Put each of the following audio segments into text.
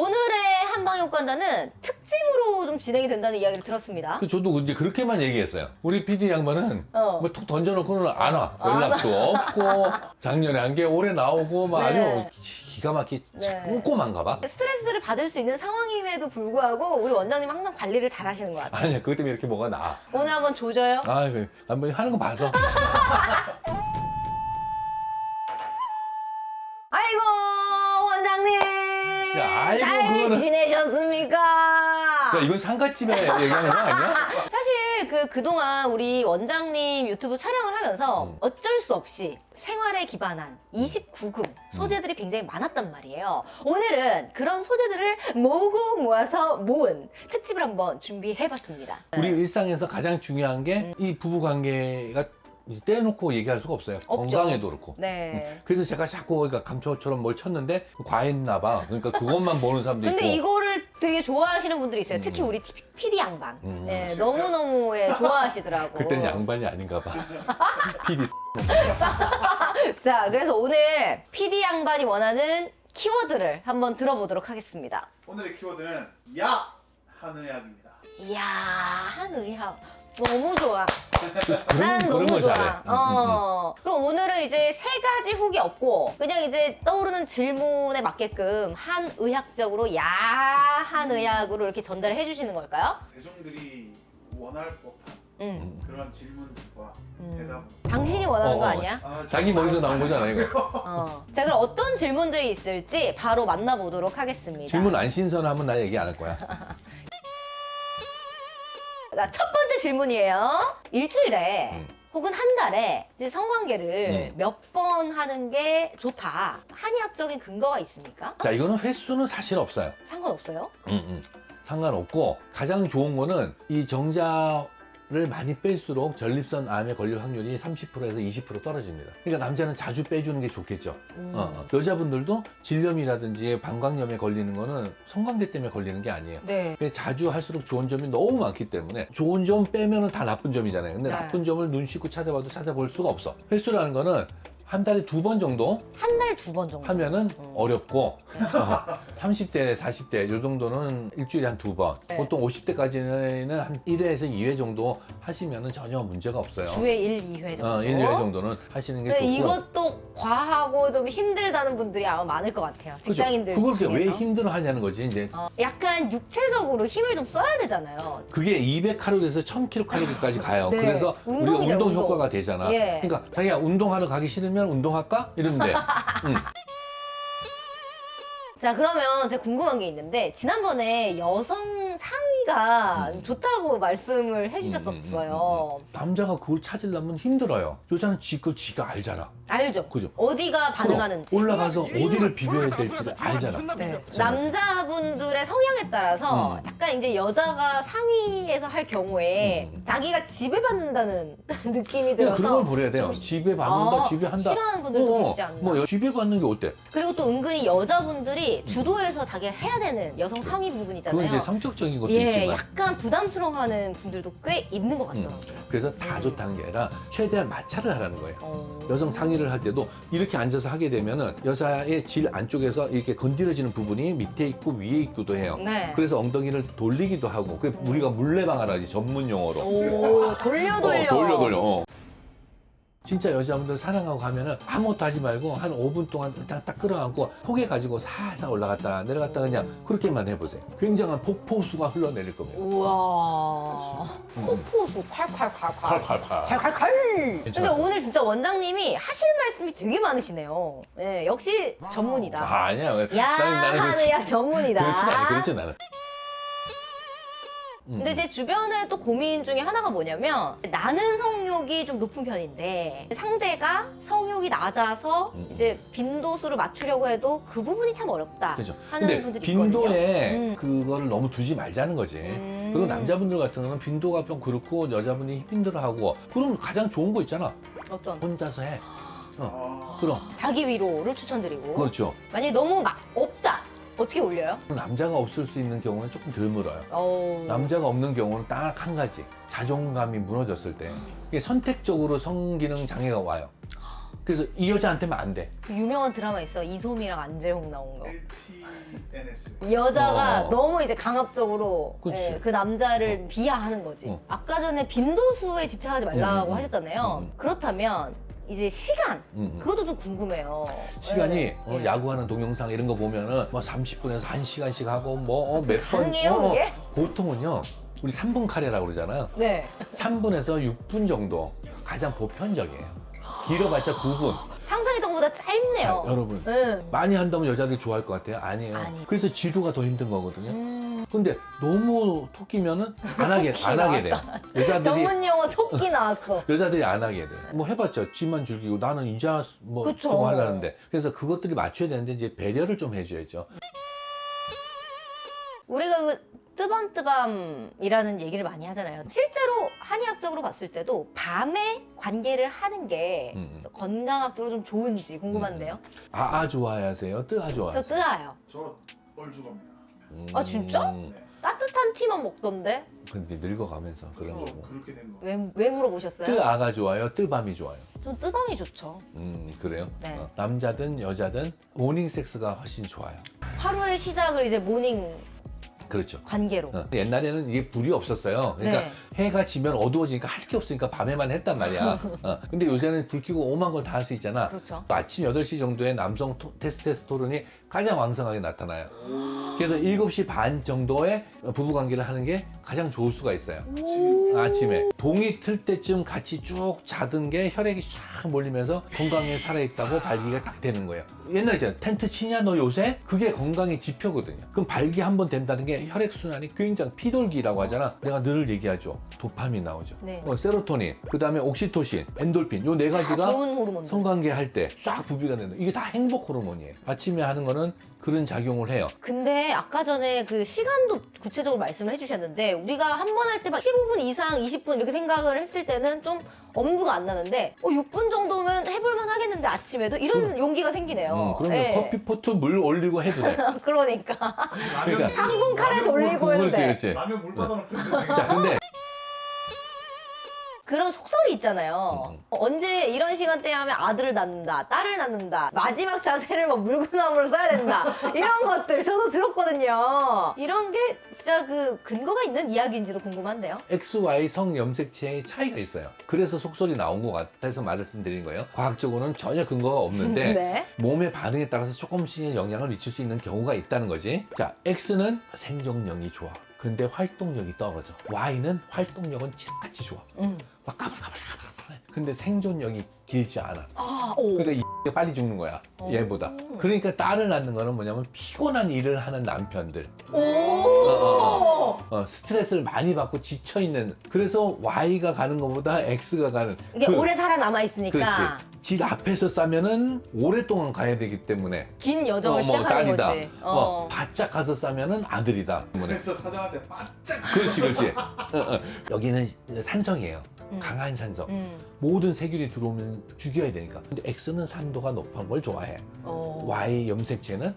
오늘의 한방효과단은 특집으로 좀 진행이 된다는 이야기를 들었습니다. 저도 이제 그렇게만 얘기했어요. 우리 PD 양반은 뭐 툭 던져놓고는 안 와. 연락도 없고 작년에 한 게 올해 나오고 막 네. 아주 기가 막히게 네. 꼼꼼한가 봐. 스트레스를 받을 수 있는 상황임에도 불구하고 우리 원장님 항상 관리를 잘 하시는 것 같아요. 아니야, 그것 때문에 이렇게 뭐가 나. 오늘 한번 조져요. 아, 한번 하는 거 봐서. 아이고 원장님 야, 아이고, 잘 그거는- 지내셨습니까? 야, 이건 상가집에 얘기하는 거 아니야? 사실 그동안 우리 원장님 유튜브 촬영을 하면서 어쩔 수 없이 생활에 기반한 29금 소재들이 굉장히 많았단 말이에요. 오늘은 그런 소재들을 모으고 모아서 모은 특집을 한번 준비해봤습니다. 우리 일상에서 가장 중요한 게 이 부부 관계가 떼놓고 얘기할 수가 없어요. 없죠. 건강에도 그렇고. 네. 그래서 제가 자꾸 그러니까 감초처럼 뭘 쳤는데 과했나 봐. 그러니까 그것만 보는 사람도 있고. 근데 이거를 되게 좋아하시는 분들이 있어요. 특히 우리 PD 양반. 네, 너무너무 좋아하시더라고. 그때는 양반이 아닌가 봐. PD. 자, 그래서 오늘 PD 양반이 원하는 키워드를 한번 들어보도록 하겠습니다. 오늘의 키워드는 야! 한의학입니다. 이야, 한의학. 너무 좋아. 그런- 난 그런 너무 거 좋아. 잘해. 그럼 오늘은 이제 세 가지 훅이 없고 그냥 이제 떠오르는 질문에 맞게끔 한의학적으로 한의학으로 이렇게 전달을 해주시는 걸까요? 대중들이 원할 법한 음. 그런 질문들과 대답을 당신이 원하는 거 아니야? 자기 머리에서 나온 거잖아, 이거. 자, 그럼 어떤 질문들이 있을지 바로 만나보도록 하겠습니다. 질문 안 신선하면 나 얘기 안 할 거야. 자, 첫 번째 질문이에요. 일주일에 혹은 한 달에 이제 성관계를 몇 번 하는 게 좋다. 한의학적인 근거가 있습니까? 자, 이거는 횟수는 사실 없어요. 상관없어요? 상관없고 가장 좋은 거는 이 정자를 많이 뺄수록 전립선 암에 걸릴 확률이 30%에서 20% 떨어집니다. 그러니까 남자는 자주 빼주는 게 좋겠죠. 여자분들도 질염이라든지 방광염에 걸리는 거는 성관계 때문에 걸리는 게 아니에요. 네. 근데 자주 할수록 좋은 점이 너무 많기 때문에 좋은 점 빼면은 다 나쁜 점이잖아요. 근데 네. 나쁜 점을 눈 씻고 찾아봐도 찾아볼 수가 없어. 횟수라는 거는 한 달에 2번 정도 한 달 2번 정도. 하면은 어렵고 30대, 40대 요 정도는 일주일에 한 2번. 네. 보통 50대까지는 한 1회에서 2회 정도 하시면은 전혀 문제가 없어요. 주에 1, 2회 정도. 1, 2회 정도는 하시는 게 근데 좋고. 이것도 과하고 좀 힘들다는 분들이 아마 많을 것 같아요. 직장인들 그걸 중에서. 왜 힘들어 하냐는 거지. 이제 약간 육체적으로 힘을 좀 써야 되잖아요. 그게 200칼로리에서 1000kcal까지 가요. 네. 그래서 우리가 운동이죠, 운동 운동. 효과가 되잖아. 예. 그러니까 자기가 운동하러 가기 싫으면 운동할까? 이러면 돼. 자, 그러면 제가 궁금한 게 있는데 지난번에 여성 상의가 좋다고 말씀을 해주셨었어요. 남자가 그걸 찾으려면 힘들어요. 여자는 그걸 지가 알잖아. 알죠? 그죠? 어디가 반응하는지. 올라가서 어디를 비벼야 될지를 알잖아. 네. 남자분들의 성향에 따라서 약간 이제 여자가 상의에서 할 경우에 자기가 지배받는다는 느낌이 그냥 들어서 그런 걸 버려야 돼요. 집에 받는다, 아, 집에 한다. 싫어하는 분들도 계시지 않나? 뭐 집에 받는 게 어때? 그리고 또 은근히 여자분들이 주도해서 자기가 해야 되는 여성 상의 부분 있잖아요. 그건 이제 성격적인 것도 예, 있지만. 약간 부담스러워하는 분들도 꽤 있는 것 같더라고요. 그래서 다 좋다는 게 아니라 최대한 마찰을 하라는 거예요. 어. 여성 상의를 할 때도 이렇게 앉아서 하게 되면은 여자의 질 안쪽에서 이렇게 건드려지는 부분이 밑에 있고 위에 있기도 해요. 네. 그래서 엉덩이를 돌리기도 하고, 그 우리가 물레방아라 하지, 전문 용어로. 오, 돌려. 돌려. 진짜 여자분들 사랑하고 가면은 아무것도 하지 말고 한 5분 동안 딱 끌어안고 포개 가지고 살살 올라갔다 내려갔다 그냥 그렇게만 해보세요. 굉장한 폭포수가 흘러내릴 겁니다. 우와. 폭포수 콸콸콸콸. 콸콸콸. 칼칼칼. 근데 괜찮았어요. 오늘 진짜 원장님이 하실 말씀이 되게 많으시네요. 예, 역시 전문이다. 아니야. 야, 나는 한의학 전문이다. 그렇진 않아. 근데 제 주변에 또 고민 중에 하나가 뭐냐면 나는 성욕이 좀 높은 편인데 상대가 성욕이 낮아서 이제 빈도수를 맞추려고 해도 그 부분이 참 어렵다 그죠. 하는 근데 분들이 있거든요. 빈도에 그거를 너무 두지 말자는 거지. 그리고 남자분들 같은 경우는 빈도가 좀 그렇고 여자분이 힘들어하고 그러면 가장 좋은 거 있잖아. 어떤? 혼자서 해. 아, 그럼. 자기 위로를 추천드리고 그렇죠. 만약에 너무 막 없다 어떻게 올려요? 남자가 없을 수 있는 경우는 조금 덜 물어요. 남자가 없는 경우는 딱 한 가지. 자존감이 무너졌을 때. 이게 선택적으로 성기능 장애가 와요. 그래서 이 여자한테만 안 돼. 그 유명한 드라마 있어. 이솜이랑 안재홍 나온 거. LTNS. 여자가 어. 너무 이제 강압적으로 그치. 예, 그 남자를 비하하는 거지. 어. 아까 전에 빈도수에 집착하지 말라고 하셨잖아요. 음. 그렇다면 이제 시간 그것도 좀 궁금해요. 시간이 예. 예. 야구하는 동영상 이런 거 보면은 뭐 30분에서 1시간씩 하고 뭐 몇 번. 가능해요, 그게? 보통은요. 우리 3분 카레라고 그러잖아요. 네. 3분에서 6분 정도 가장 보편적이에요. 길어봤자 9분. 상상했던 것보다 짧네요. 여러분 네. 많이 한다면 여자들 좋아할 것 같아요? 아니에요. 아니. 그래서 지루가 더 힘든 거거든요. 근데 너무 토끼면은 안 하게 돼. 여자들이 전문 용어 토끼 나왔어. 여자들이 안 하게 돼. 뭐 해봤자 지만 즐기고 나는 이제 뭐 그쵸. 또 하려는데 그래서 그것들이 맞춰야 되는데 이제 배려를 좀 해줘야죠. 우리가 그 뜨밤뜨밤이라는 얘기를 많이 하잖아요. 실제로 한의학적으로 봤을 때도 밤에 관계를 하는 게 건강학적으로 좀 좋은지 궁금한데요. 아아 좋아하세요? 뜨아 저 좋아하세요? 뜨아요. 저 얼죽업니다. 아, 진짜? 네. 따뜻한 티만 먹던데? 근데 늙어가면서 그런 저 거고. 그렇게 된 거. 왜 물어보셨어요? 뜨아가 좋아요? 뜨밤이 좋아요? 전 뜨밤이 좋죠. 그래요? 네. 남자든 여자든 모닝 섹스가 훨씬 좋아요. 하루의 시작을 이제 모닝 그렇죠. 관계로. 옛날에는 이게 불이 없었어요. 그러니까 네. 해가 지면 어두워지니까 할 게 없으니까 밤에만 했단 말이야. 근데 요새는 불 켜고 오만 걸 다 할 수 있잖아. 그렇죠. 아침 8시 정도에 남성 테스토스테론이 가장 왕성하게 나타나요. 그래서 7시 반 정도에 부부관계를 하는 게 가장 좋을 수가 있어요. 아침에 동이 틀 때쯤 같이 쭉 자던 게 혈액이 쫙 몰리면서 건강에 살아있다고 발기가 딱 되는 거예요. 옛날에 있잖아요. 텐트 치냐 너 요새? 그게 건강의 지표거든요. 그럼 발기 한 번 된다는 게 혈액순환이 굉장히 피돌기라고 하잖아. 내가 늘 얘기하죠. 도파민 나오죠. 네. 세로토닌, 그 다음에 옥시토신, 엔돌핀 요 네 다 가지가 좋은 호르몬들. 성관계 할 때 쫙 부비가 된다. 이게 다 행복 호르몬이에요. 아침에 하는 거는 그런 작용을 해요. 근데 아까 전에 그 시간도 구체적으로 말씀을 해주셨는데 우리가 한 번 할 때 막 15분 이상 20분 이렇게 생각을 했을 때는 좀 엄두가 안 나는데 6분 정도면 해볼만 하겠는데 아침에도 이런 용기가 생기네요. 그러면 예. 커피포트 물 올리고 해도 돼. 그러니까 라면 3분 카레 돌리고 해도 그렇지, 돼. 그렇지. 라면 물 받아놓고 자, 근데 그런 속설이 있잖아요. 언제 이런 시간대에 하면 아들을 낳는다, 딸을 낳는다, 마지막 자세를 뭐 물구나무를 써야 된다. 이런 것들 저도 들었거든요. 이런 게 진짜 그 근거가 있는 이야기인지도 궁금한데요. XY 성 염색체의 차이가 있어요. 그래서 속설이 나온 것 같아서 말씀드린 거예요. 과학적으로는 전혀 근거가 없는데 네. 몸의 반응에 따라서 조금씩의 영향을 미칠 수 있는 경우가 있다는 거지. 자, X는 생존력이 좋아. 근데 활동력이 떨어져. Y는 활동력은 칠같이 좋아. 막 가물가물가물가물해. 근데 생존력이 길지 않아. 아, 오. 그러니까 이 빨리 죽는 거야. 얘보다. 그러니까 딸을 낳는 거는 뭐냐면 피곤한 일을 하는 남편들. 오. 스트레스를 많이 받고 지쳐있는. 그래서 Y가 가는 것보다 X가 가는. 이게 오래 살아남아 있으니까 그렇지. 집 앞에서 싸면은 오랫동안 가야 되기 때문에. 긴 여정을 뭐 시작하는 딸이다. 거지. 바짝 가서 싸면은 아들이다. 그래서 사장한테 바짝 그렇지, 그렇지. 여기는 산성이에요. 강한 산성. 모든 세균이 들어오면 죽여야 되니까. 근데 X는 산도가 높은 걸 좋아해. Y 염색체는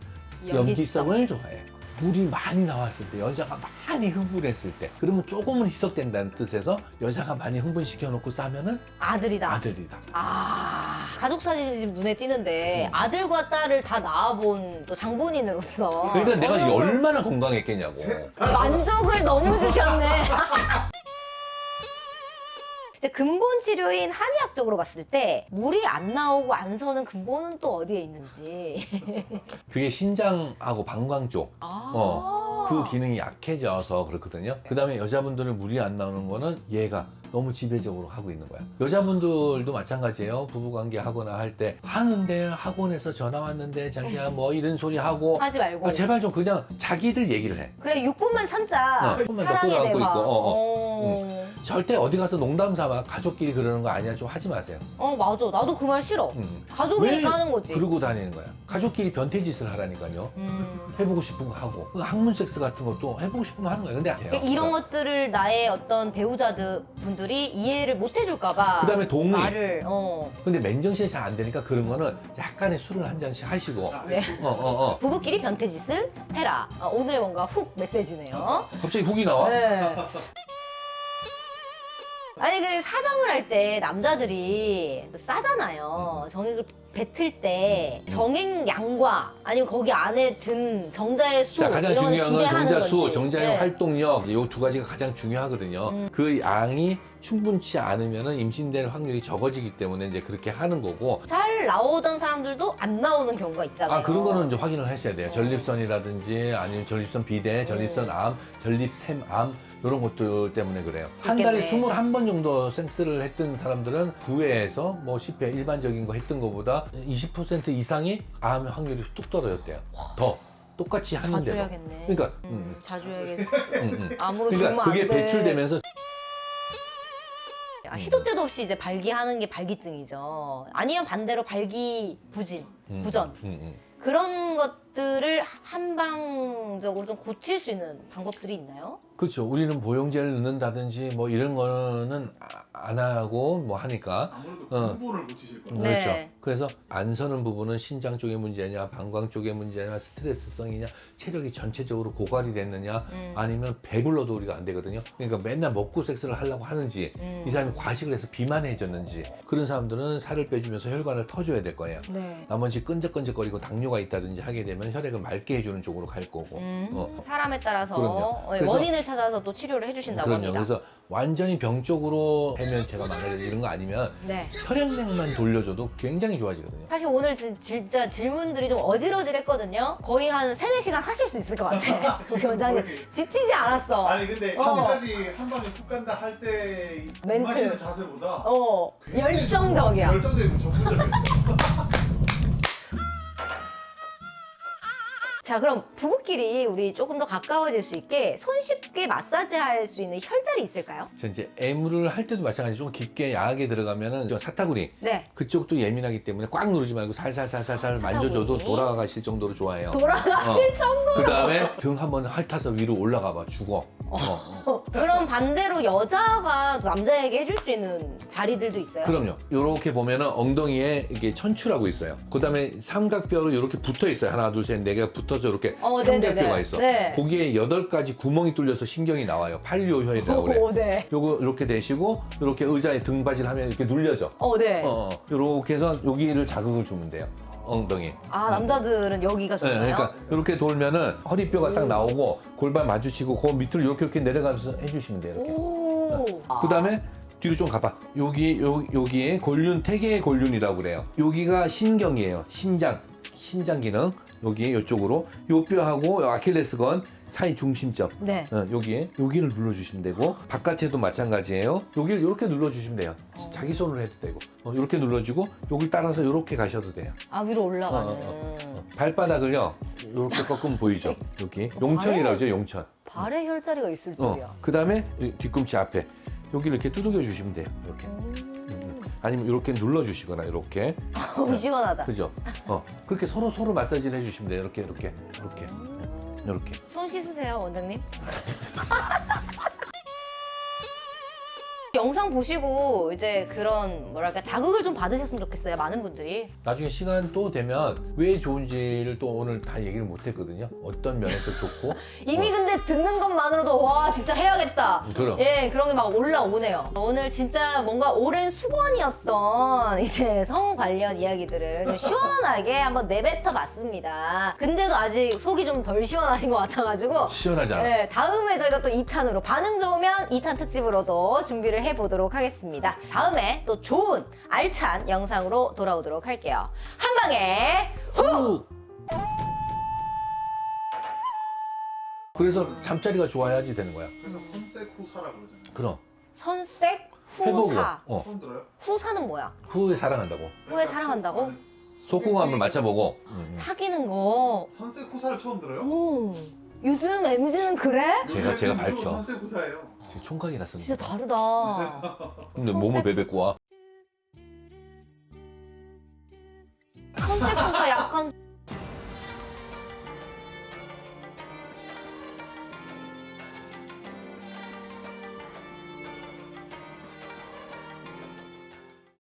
염기성을 좋아해. 물이 많이 나왔을 때, 여자가 많이 흥분했을 때, 그러면 조금은 희석된다는 뜻에서 여자가 많이 흥분시켜놓고 싸면은 아들이다. 아들이다. 아, 가족 사진이 지금 눈에 띄는데 아들과 딸을 다 낳아본 또 장본인으로서 그러니까 내가 어느 정도 얼마나 건강했겠냐고. 만족을 너무 주셨네. 이제 근본 치료인 한의학적으로 봤을 때 물이 안 나오고 안 서는 근본은 또 어디에 있는지. 그게 신장하고 방광 쪽. 그 기능이 약해져서 그렇거든요. 그 다음에 여자분들은 물이 안 나오는 거는 얘가 너무 지배적으로 하고 있는 거야. 여자분들도 마찬가지예요. 부부관계 하거나 할 때 하는데 학원에서 전화 왔는데 자기야 뭐 이런 소리 하고 하지 말고. 제발 좀 그냥 자기들 얘기를 해. 그래 6분만 참자. 6분만 더 사랑의 끌어안고 대화. 있고, 절대 어디 가서 농담 삼아 가족끼리 그러는 거 아니야. 좀 하지 마세요. 맞아. 나도 그 말 싫어. 가족이니까 왜 하는 거지. 그러고 다니는 거야. 가족끼리 변태짓을 하라니까요. 해보고 싶은 거 하고 학문 섹스 같은 것도 해보고 싶은 거 하는 거야. 근데 그러니까 이런 것들을 나의 어떤 배우자들 분들이 이해를 못 해줄까봐. 그다음에 동의. 말을. 근데 맨정신이 잘 안 되니까 그런 거는 약간의 술을 한 잔씩 하시고 네. 부부끼리 변태짓을 해라. 오늘의 뭔가 훅 메시지네요. 갑자기 훅이 나와? 네. 아니 그 사정을 할 때 남자들이 싸잖아요. 정액을 뱉을 때 정액량과 아니면 거기 안에 든 정자의 수 자, 가장 이런 걸 중요한 건 기대하는 정자 수, 건지. 정자의 네. 활동력 이 두 가지가 가장 중요하거든요. 그 양이 충분치 않으면 임신될 확률이 적어지기 때문에 이제 그렇게 하는 거고. 잘 나오던 사람들도 안 나오는 경우가 있잖아요. 아, 그런 거는 이제 확인을 하셔야 돼요. 전립선이라든지 아니면 전립선 비대, 전립선 암, 전립샘암 이런 것들 때문에 그래요. 한 달에 있겠네. 21번 정도 섹스를 했던 사람들은 9회에서 뭐 10회 일반적인 거 했던 것보다 20% 이상이 암 확률이 뚝 떨어졌대요. 더 똑같이 자주 하는데도. 해야겠네. 그러니까 자주 해야겠어. 그러니까 암으로 죽으면 안 그게 돼. 배출되면서 시도 때도 없이 이제 발기하는 게 발기증이죠. 아니면 반대로 발기부진, 부전. 그런 것들을 한방적으로 좀 고칠 수 있는 방법들이 있나요? 그렇죠. 우리는 보형제를 넣는다든지 뭐 이런 거는 안 하고 뭐 하니까. 아무래도 어. 근본을 고치실 거예요. 네. 그렇죠. 그래서 안 서는 부분은 신장 쪽의 문제냐, 방광 쪽의 문제냐, 스트레스성이냐, 체력이 전체적으로 고갈이 됐느냐, 아니면 배불러도 우리가 안 되거든요. 그러니까 맨날 먹고 섹스를 하려고 하는지, 이 사람이 과식을 해서 비만해졌는지, 그런 사람들은 살을 빼주면서 혈관을 터줘야 될 거예요. 네. 나머지 끈적끈적거리고 당뇨가 있다든지 하게 되면 혈액을 맑게 해주는 쪽으로 갈 거고. 사람에 따라서 그럼요. 그래서- 원인을 찾아서 또 치료를 해주신다고 그럼요. 합니다. 그래서 완전히 병적으로 해면체가 망가져 이런 거 아니면 네. 혈액량만 돌려줘도 굉장히 좋아지거든요. 사실 오늘 진짜 질문들이 좀 어질어질했거든요. 거의 한 3-4시간 하실 수 있을 것 같아. 우리 원장님 지치지 않았어. 아니 근데 한까지 한 방에 훅 간다 할 때 멘트. 마시는 자세보다 굉장히 열정적이야. 열정적이고 전문적이에요. 자, 그럼 부부끼리 우리 조금 더 가까워질 수 있게 손쉽게 마사지 할 수 있는 혈자리 있을까요? 자, 이제 애무를 할 때도 마찬가지 좀 깊게 야하게 들어가면은 저 사타구니 네. 그쪽도 예민하기 때문에 꽉 누르지 말고 살살살살살 만져줘도 사타구니. 돌아가실 정도로 좋아해요. 돌아가실 정도. 그 다음에 등 한번 핥아서 위로 올라가 봐 죽어. 그럼 반대로 여자가 남자에게 해줄 수 있는 자리들도 있어요? 그럼요. 이렇게 보면은 엉덩이에 이게 천추라고 있어요. 그 다음에 삼각뼈로 이렇게 붙어 있어요. 하나, 둘, 셋, 네 개가 붙어서 이렇게 삼각뼈가 네네네. 있어. 네. 거기에 8가지 구멍이 뚫려서 신경이 나와요. 팔류혈이라고 그래. 네. 요거 이렇게 대시고 이렇게 의자에 등받이를 하면 이렇게 눌려져. 네. 이렇게 해서 여기를 자극을 주면 돼요. 엉덩이. 아, 남자들은 여기가 네, 좋나요? 그러니까 이렇게 돌면은 허리뼈가 딱 나오고 골반 마주치고 그 밑으로 이렇게 내려가면서 해주시면 돼요. 이렇게. 오. 그 다음에 뒤로 좀 가봐. 여기에 골륜, 태계의 골륜이라고 그래요. 여기가 신경이에요. 신장 기능. 여기 이쪽으로 요 뼈하고 요 아킬레스건 사이 중심점. 네. 여기를 눌러주시면 되고 바깥에도 마찬가지예요. 여기를 이렇게 눌러주시면 돼요. 자기 손으로 해도 되고 이렇게 눌러주고 여기 따라서 이렇게 가셔도 돼요. 아, 위로 올라가는. 발바닥을요 이렇게 꺾으면 보이죠. 여기 용천이라고 하죠. 용천. 발에 혈자리가 있을 줄이야. 그 다음에 뒤꿈치 앞에 여기를 이렇게 두들겨 주시면 돼요. 이렇게. 아니면 이렇게 눌러주시거나 이렇게. 너무 시원하다. 그죠? 그렇게 서로 마사지를 해주시면 돼요. 이렇게. 손 씻으세요, 원장님. 영상 보시고 이제 그런 뭐랄까 자극을 좀 받으셨으면 좋겠어요, 많은 분들이. 나중에 시간 또 되면 왜 좋은지를 또 오늘 다 얘기를 못 했거든요. 어떤 면에서 좋고. 이미 근데 듣는 것만으로도 와 진짜 해야겠다. 그럼. 예, 그런 게 막 올라오네요. 오늘 진짜 뭔가 오랜 수건이었던 이제 성 관련 이야기들을 좀 시원하게 한번 내뱉어 봤습니다. 근데도 아직 속이 좀 덜 시원하신 것 같아가지고 시원하잖아. 네, 다음에 저희가 또 2탄으로 반응 좋으면 2탄 특집으로도 준비를 해보도록 하겠습니다. 다음에 또 좋은 알찬 영상으로 돌아오도록 할게요. 한방에 후! 그래서 잠자리가 좋아야지 되는 거야. 그래서 선색 후사라고 그러잖아요. 그럼 선색 해보고 후사. 처음 들어요? 후사는 뭐야? 후에 사랑한다고. 후에 사랑한다고? 속궁 한번 맞춰보고. 사귀는 거. 선색 후사를 처음 들어요? 오, 요즘 MZ는 그래? 제가 요즘 밝혀. 선색 후사예요. 지금 총각이 났습니다. 진짜 다르다. 근데 몸을 베베고 와. 선색 후사 약간